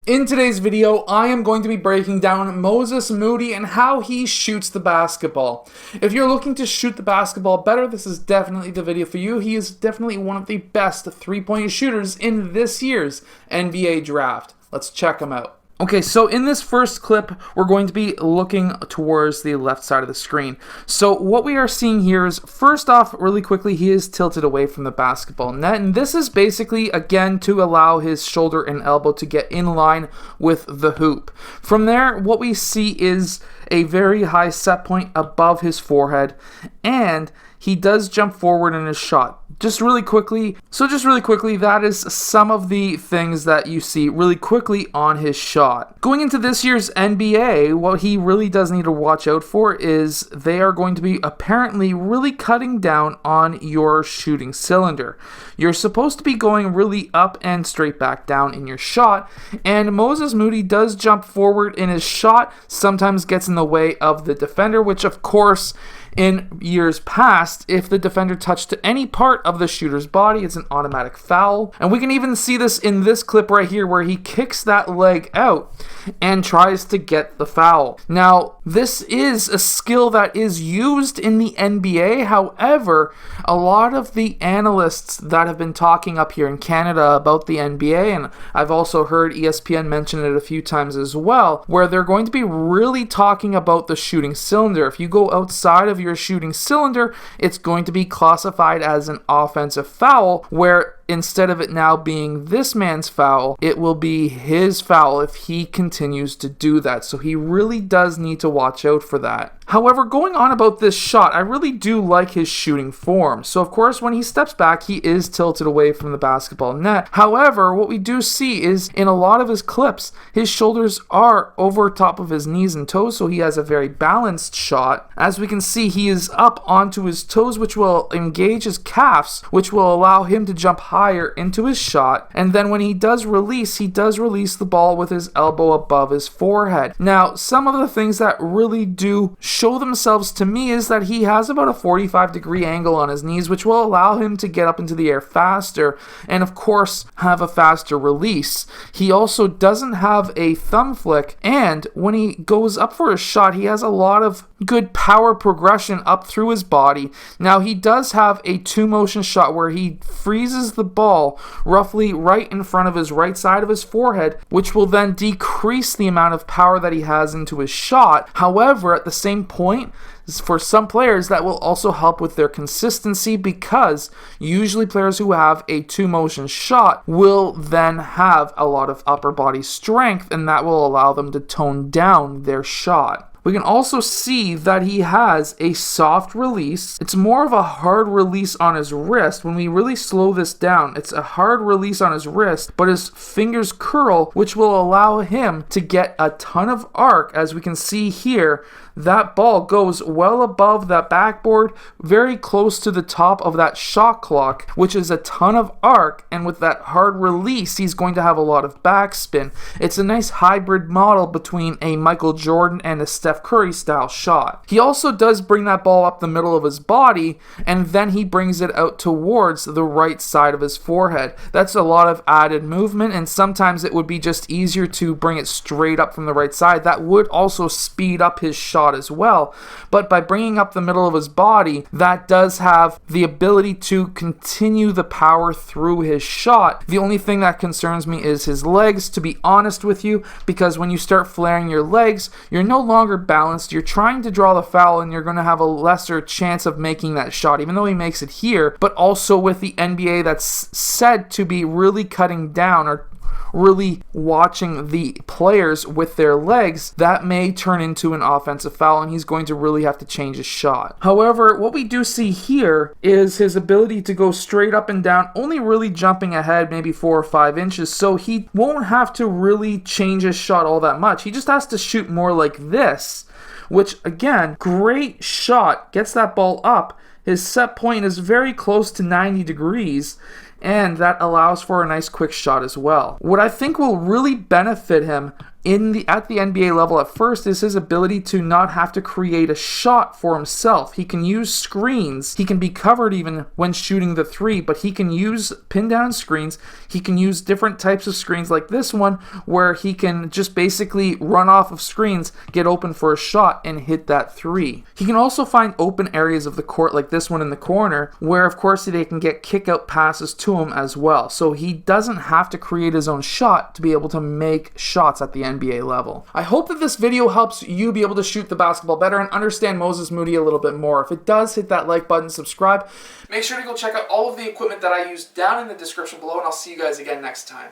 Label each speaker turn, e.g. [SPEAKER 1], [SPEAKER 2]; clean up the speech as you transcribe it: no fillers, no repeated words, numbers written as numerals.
[SPEAKER 1] In today's video, I am going to be breaking down Moses Moody and how he shoots the basketball. If you're looking to shoot the basketball better, this is definitely the video for you. He is definitely one of the best three-point shooters in this year's NBA draft. Let's check him out. Okay, so in this first clip, we're going to be looking towards the left side of the screen. So what we are seeing here is, first off, really quickly, he is tilted away from the basketball net. And this is basically, again, to allow his shoulder and elbow to get in line with the hoop. From there, what we see is a very high set point above his forehead. And he does jump forward in his shot. Just really quickly, that is some of the things that you see really quickly on his shot. Going into this year's NBA, what he really does need to watch out for is they are going to be apparently really cutting down on your shooting cylinder. You're supposed to be going really up and straight back down in your shot, and Moses Moody does jump forward in his shot, sometimes gets in the way of the defender, which of course, in years past, if the defender touched to any part of the shooter's body, it's an automatic foul. And we can even see this in this clip right here where he kicks that leg out and tries to get the foul. Now, this is a skill that is used in the NBA. However, a lot of the analysts that have been talking up here in Canada about the NBA, and I've also heard ESPN mention it a few times as well, where they're going to be really talking about the shooting cylinder. If you go outside of your shooting cylinder, it's going to be classified as an offensive foul, where instead of it now being this man's foul, it will be his foul if he continues to do that. So he really does need to watch out for that. However, going on about this shot, I really do like his shooting form. So of course, when he steps back, he is tilted away from the basketball net. However, what we do see is in a lot of his clips, his shoulders are over top of his knees and toes, so he has a very balanced shot. As we can see, he is up onto his toes, which will engage his calves, which will allow him to jump higher into his shot. And then when he does release the ball with his elbow above his forehead. Now, some of the things that really do show themselves to me is that he has about a 45-degree angle on his knees, which will allow him to get up into the air faster and of course have a faster release. He also doesn't have a thumb flick, and when he goes up for a shot, he has a lot of good power progression up through his body. Now, he does have a two-motion shot where he freezes the ball roughly right in front of his right side of his forehead, which will then decrease the amount of power that he has into his shot. However, at the same point, for some players, that will also help with their consistency, because usually players who have a two-motion shot will then have a lot of upper body strength, and that will allow them to tone down their shot. We can also see that he has a soft release. It's more of a hard release on his wrist. When we really slow this down, it's a hard release on his wrist, but his fingers curl, which will allow him to get a ton of arc. As we can see here, that ball goes well above that backboard, very close to the top of that shot clock, which is a ton of arc, and with that hard release, he's going to have a lot of backspin. It's a nice hybrid model between a Michael Jordan and a Steph Curry style shot. He also does bring that ball up the middle of his body, and then he brings it out towards the right side of his forehead. That's a lot of added movement, and sometimes it would be just easier to bring it straight up from the right side. That would also speed up his shot as well, but by bringing up the middle of his body, that does have the ability to continue the power through his shot. The only thing that concerns me is his legs, to be honest with you, because when you start flaring your legs, you're no longer balanced, you're trying to draw the foul, and you're going to have a lesser chance of making that shot, even though he makes it here. But also with the NBA that's said to be really cutting down or really watching the players with their legs, that may turn into an offensive foul, and he's going to really have to change his shot. However, what we do see here is his ability to go straight up and down, only really jumping ahead maybe 4 or 5 inches, so he won't have to really change his shot all that much. He just has to shoot more like this, which again, great shot, gets that ball up. His set point is very close to 90 degrees, and that allows for a nice quick shot as well. What I think will really benefit him at the NBA level at first is his ability to not have to create a shot for himself. He can use screens. He can be covered even when shooting the three, but he can use pin down screens. He can use different types of screens like this one where he can just basically run off of screens, get open for a shot, and hit that three. He can also find open areas of the court like this one in the corner where of course they can get kick out passes to him as well. So he doesn't have to create his own shot to be able to make shots at the NBA level. I hope that this video helps you be able to shoot the basketball better and understand Moses Moody a little bit more. If it does, hit that like button, subscribe. Make sure to go check out all of the equipment that I use down in the description below, and I'll see you guys again next time.